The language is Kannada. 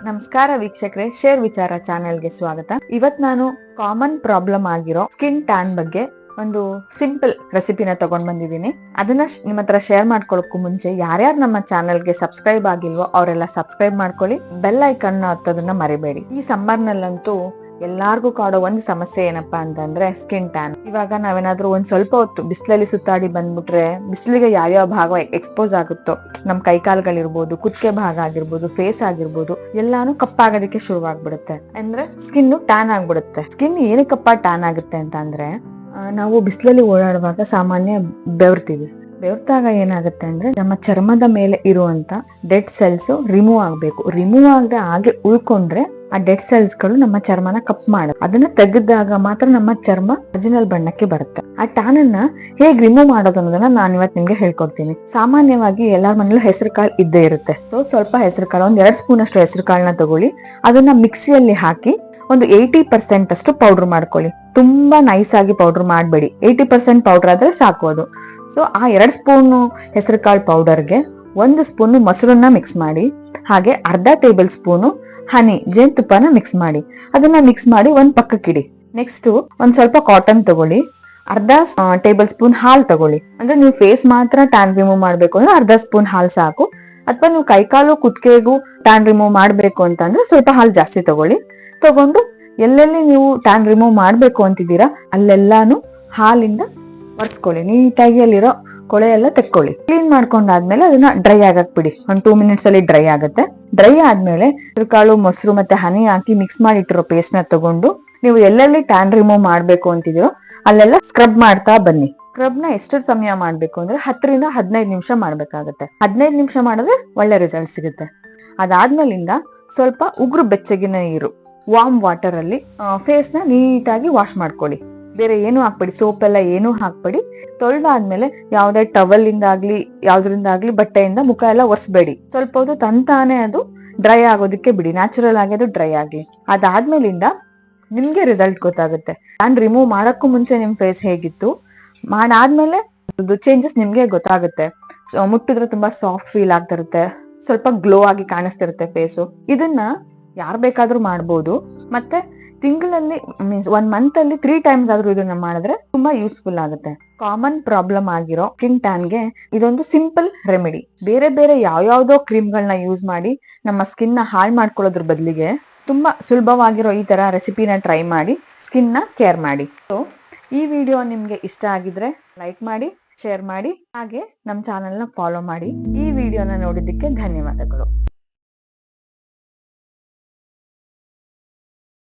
ನಮಸ್ಕಾರ ವೀಕ್ಷಕರೇ, ಶೇರ್ ವಿಚಾರ ಚಾನೆಲ್ಗೆ ಸ್ವಾಗತ. ಇವತ್ ನಾನು ಕಾಮನ್ ಪ್ರಾಬ್ಲಮ್ ಆಗಿರೋ ಸ್ಕಿನ್ ಟ್ಯಾನ್ ಬಗ್ಗೆ ಒಂದು ಸಿಂಪಲ್ ರೆಸಿಪಿನ ತಗೊಂಡ್ ಬಂದಿದ್ದೀನಿ. ಅದನ್ನ ನಿಮ್ಮ ಹತ್ರ ಶೇರ್ ಮಾಡ್ಕೊಳ್ಳೋಕ್ಕೂ ಮುಂಚೆ ಯಾರ್ಯಾರು ನಮ್ಮ ಚಾನೆಲ್ಗೆ ಸಬ್ಸ್ಕ್ರೈಬ್ ಆಗಿಲ್ವೋ ಅವರೆಲ್ಲ ಸಬ್ಸ್ಕ್ರೈಬ್ ಮಾಡ್ಕೊಳ್ಳಿ, ಬೆಲ್ ಐಕನ್ ಹತ್ತೋದನ್ನ ಮರಿಬೇಡಿ. ಈ ಸಮ್ಮರ್ ನಲ್ಲಂತೂ ಎಲ್ಲಾರ್ಗೂ ಕಾಡೋ ಒಂದು ಸಮಸ್ಯೆ ಏನಪ್ಪಾ ಅಂತಂದ್ರೆ ಸ್ಕಿನ್ ಟ್ಯಾನ್. ಇವಾಗ ನಾವೇನಾದ್ರೂ ಒಂದ್ ಸ್ವಲ್ಪ ಹೊತ್ತು ಬಿಸಿಲಲ್ಲಿ ಸುತ್ತಾಡಿ ಬಂದ್ಬಿಟ್ರೆ ಬಿಸಿಲಿಗೆ ಯಾವ್ಯಾವ ಭಾಗ ಎಕ್ಸ್ಪೋಸ್ ಆಗುತ್ತೋ, ನಮ್ ಕೈಕಾಲ್ಗಳಿರ್ಬೋದು, ಕುತ್ತಿಗೆ ಭಾಗ ಆಗಿರ್ಬೋದು, ಫೇಸ್ ಆಗಿರ್ಬೋದು, ಎಲ್ಲಾನು ಕಪ್ಪಾಗೋದಕ್ಕೆ ಶುರುವಾಗ್ಬಿಡುತ್ತೆ. ಅಂದ್ರೆ ಸ್ಕಿನ್ ಟ್ಯಾನ್ ಆಗ್ಬಿಡುತ್ತೆ. ಸ್ಕಿನ್ ಏನಕ್ಕಪ್ಪ ಟ್ಯಾನ್ ಆಗುತ್ತೆ ಅಂತ ಅಂದ್ರೆ, ನಾವು ಬಿಸಿಲಲ್ಲಿ ಓಡಾಡುವಾಗ ಸಾಮಾನ್ಯ ಬೆವರ್ತೀವಿ. ಬೆವರ್ತಾಗ ಏನಾಗುತ್ತೆ ಅಂದ್ರೆ ನಮ್ಮ ಚರ್ಮದ ಮೇಲೆ ಇರುವಂತ ಡೆಡ್ ಸೆಲ್ಸ್ ರಿಮೂವ್ ಆಗ್ಬೇಕು. ರಿಮೂವ್ ಆಗದೆ ಹಾಗೆ ಉಳ್ಕೊಂಡ್ರೆ ಆ ಡೆಡ್ ಸೆಲ್ಸ್ ಗಳು ನಮ್ಮ ಚರ್ಮನ ಕಪ್ ಮಾಡುತ್ತೆ. ಅದನ್ನ ತೆಗೆದಾಗ ಮಾತ್ರ ನಮ್ಮ ಚರ್ಮ ಒರಿಜಿನಲ್ ಬಣ್ಣಕ್ಕೆ ಬರುತ್ತೆ. ಆ ಟ್ಯಾನ್ ಅನ್ನ ಹೇಗ್ ರಿಮೂವ್ ಮಾಡೋದು ಅನ್ನೋದನ್ನ ನಾನು ಇವತ್ತು ನಿಮ್ಗೆ ಹೇಳ್ಕೊಡ್ತೀನಿ. ಸಾಮಾನ್ಯವಾಗಿ ಎಲ್ಲಾರ ಮನೇಲೂ ಹೆಸರು ಕಾಳು ಇದ್ದೇ ಇರುತ್ತೆ. ಸ್ವಲ್ಪ ಹೆಸರು ಕಾಳು, ಒಂದ್ 2 ಸ್ಪೂನ್ ಅಷ್ಟು ಹೆಸರು ಕಾಳನ್ನ ತಗೊಳ್ಳಿ. ಅದನ್ನ ಮಿಕ್ಸಿಯಲ್ಲಿ ಹಾಕಿ ಒಂದು 80% ಅಷ್ಟು ಪೌಡರ್ ಮಾಡ್ಕೊಳ್ಳಿ. ತುಂಬಾ ನೈಸ್ ಆಗಿ ಪೌಡರ್ ಮಾಡಬೇಡಿ, 80% ಪೌಡರ್ ಆದ್ರೆ ಸಾಕು ಅದು. ಸೊ ಆ 2 ಸ್ಪೂನ್ ಹೆಸರು ಕಾಳು ಪೌಡರ್ಗೆ 1 ಸ್ಪೂನ್ ಮೊಸರನ್ನ ಮಿಕ್ಸ್ ಮಾಡಿ, ಹಾಗೆ ಅರ್ಧ ಟೇಬಲ್ ಸ್ಪೂನ್ ಹನಿ ಜೇನುತುಪ್ಪನ ಮಿಕ್ಸ್ ಮಾಡಿ, ಅದನ್ನ ಮಿಕ್ಸ್ ಮಾಡಿ ಒಂದ್ ಪಕ್ಕಕ್ಕಿಡಿ. ನೆಕ್ಸ್ಟ್ ಒಂದ್ ಸ್ವಲ್ಪ ಕಾಟನ್ ತಗೊಳ್ಳಿ, ಅರ್ಧ ಟೇಬಲ್ ಸ್ಪೂನ್ ಹಾಲ್ ತಗೊಳ್ಳಿ. ಅಂದ್ರೆ ನೀವು ಫೇಸ್ ಮಾತ್ರ ಟ್ಯಾನ್ ರಿಮೂವ್ ಮಾಡ್ಬೇಕು ಅಂದ್ರೆ ಅರ್ಧ ಸ್ಪೂನ್ ಹಾಲ್ ಸಾಕು. ಅಥವಾ ನೀವು ಕೈಕಾಲು ಕುತ್ತಿಗೆಗೂ ಟ್ಯಾನ್ ರಿಮೂವ್ ಮಾಡ್ಬೇಕು ಅಂತಂದ್ರೆ ಸ್ವಲ್ಪ ಹಾಲ್ ಜಾಸ್ತಿ ತಗೊಂಡು ಎಲ್ಲೆಲ್ಲಿ ನೀವು ಟ್ಯಾನ್ ರಿಮೂವ್ ಮಾಡ್ಬೇಕು ಅಂತಿದ್ದೀರಾ ಅಲ್ಲೆಲ್ಲಾನು ಹಾಲಿಂದ ಒರೆಸ್ಕೊಳ್ಳಿ. ನೀಟಾಗಿ ಅಲ್ಲಿರೋ ಕೊಳೆ ಎಲ್ಲ ತೆಕ್ಕೊಳ್ಳಿ. ಕ್ಲೀನ್ ಮಾಡ್ಕೊಂಡಾದ್ಮೇಲೆ ಅದನ್ನ ಡ್ರೈ ಆಗಕ್ ಬಿಡಿ. ಒಂದ್ 2 ಮಿನಿಟ್ಸ್ ಅಲ್ಲಿ ಡ್ರೈ ಆಗುತ್ತೆ. ಡ್ರೈ ಆದ್ಮೇಲೆ ಕಾಳು, ಮೊಸರು ಮತ್ತೆ ಹನಿ ಹಾಕಿ ಮಿಕ್ಸ್ ಮಾಡಿಟ್ಟಿರೋ ಪೇಸ್ಟ್ ನ ತಗೊಂಡು ನೀವು ಎಲ್ಲೆಲ್ಲಿ ಟ್ಯಾನ್ ರಿಮೂವ್ ಮಾಡ್ಬೇಕು ಅಂತಿದೀರೋ ಅಲ್ಲೆಲ್ಲ ಸ್ಕ್ರಬ್ ಮಾಡ್ತಾ ಬನ್ನಿ. ಸ್ಕ್ರಬ್ ನ ಎಷ್ಟು ಸಮಯ ಮಾಡ್ಬೇಕು ಅಂದ್ರೆ 10 ರಿಂದ 15 ನಿಮಿಷ ಮಾಡ್ಬೇಕಾಗತ್ತೆ. 15 ನಿಮಿಷ ಮಾಡಿದ್ರೆ ಒಳ್ಳೆ ರಿಸಲ್ಟ್ ಸಿಗುತ್ತೆ. ಅದಾದ್ಮೇಲಿಂದ ಸ್ವಲ್ಪ ಉಗುರು ಬೆಚ್ಚಗಿನ ನೀರು, ವಾರ್ಮ್ ವಾಟರ್ ಅಲ್ಲಿ ಫೇಸ್ ನ ನೀಟಾಗಿ ವಾಶ್ ಮಾಡ್ಕೊಳ್ಳಿ. ಬೇರೆ ಏನು ಹಾಕ್ಬೇಡಿ, ಸೋಪ್ ಎಲ್ಲ ಏನು ಹಾಕ್ಬೇಡಿ. ತೊಳ್ದಾದ್ಮೇಲೆ ಯಾವ್ದೇ ಟವಲ್ ಇಂದಾಗ್ಲಿ ಯಾವ್ದ್ರಿಂದಾಗ್ಲಿ ಬಟ್ಟೆಯಿಂದ ಮುಖ ಎಲ್ಲ ಒರೆಸ್ಬೇಡಿ. ಸ್ವಲ್ಪ ಹೊತ್ತು ತಂತಾನೆ ಅದು ಡ್ರೈ ಆಗೋದಕ್ಕೆ ಬಿಡಿ, ನ್ಯಾಚುರಲ್ ಆಗಿ ಅದು ಡ್ರೈ ಆಗ್ಲಿ. ಅದಾದ್ಮೇಲಿಂದ ನಿಮ್ಗೆ ರಿಸಲ್ಟ್ ಗೊತ್ತಾಗುತ್ತೆ. ನಾನು ರಿಮೂವ್ ಮಾಡಕ್ಕೂ ಮುಂಚೆ ನಿಮ್ ಫೇಸ್ ಹೇಗಿತ್ತು, ಮಾಡಾದ್ಮೇಲೆ ಚೇಂಜಸ್ ನಿಮ್ಗೆ ಗೊತ್ತಾಗುತ್ತೆ. ಮುಟ್ಟಿದ್ರೆ ತುಂಬಾ ಸಾಫ್ಟ್ ಫೀಲ್ ಆಗ್ತಿರುತ್ತೆ, ಸ್ವಲ್ಪ ಗ್ಲೋ ಆಗಿ ಕಾಣಿಸ್ತಿರುತ್ತೆ ಫೇಸು. ಇದನ್ನ ಯಾರ್ ಬೇಕಾದ್ರೂ ಮಾಡ್ಬೋದು. ಮತ್ತೆ ತಿಂಗಳಲ್ಲಿ ಮೀನ್ಸ್ 1 ಮಂತ್ ಅಲ್ಲಿ 3 ಟೈಮ್ಸ್ ಆದ್ರೂ ಇದನ್ನ ಮಾಡಿದ್ರೆ ತುಂಬಾ ಯೂಸ್ಫುಲ್ ಆಗುತ್ತೆ. ಕಾಮನ್ ಪ್ರಾಬ್ಲಮ್ ಆಗಿರೋ ಸ್ಕಿನ್ ಟ್ಯಾನ್ಗೆ ಇದೊಂದು ಸಿಂಪಲ್ ರೆಮಿಡಿ. ಬೇರೆ ಬೇರೆ ಯಾವ್ಯಾವ್ದೋ ಕ್ರೀಮ್ಗಳನ್ನ ಯೂಸ್ ಮಾಡಿ ನಮ್ಮ ಸ್ಕಿನ್ ನ ಹಾಳು ಮಾಡ್ಕೊಳ್ಳೋದ್ರ ಬದಲಿಗೆ ತುಂಬಾ ಸುಲಭವಾಗಿರೋ ಈ ತರ ರೆಸಿಪಿನ ಟ್ರೈ ಮಾಡಿ ಸ್ಕಿನ್ ನ ಕೇರ್ ಮಾಡಿ. ಸೊ ಈ ವಿಡಿಯೋ ನಿಮ್ಗೆ ಇಷ್ಟ ಆಗಿದ್ರೆ ಲೈಕ್ ಮಾಡಿ, ಶೇರ್ ಮಾಡಿ, ಹಾಗೆ ನಮ್ಮ ಚಾನೆಲ್ ನ ಫಾಲೋ ಮಾಡಿ. ಈ ವಿಡಿಯೋನ ನೋಡಿದ್ದಕ್ಕೆ ಧನ್ಯವಾದಗಳು.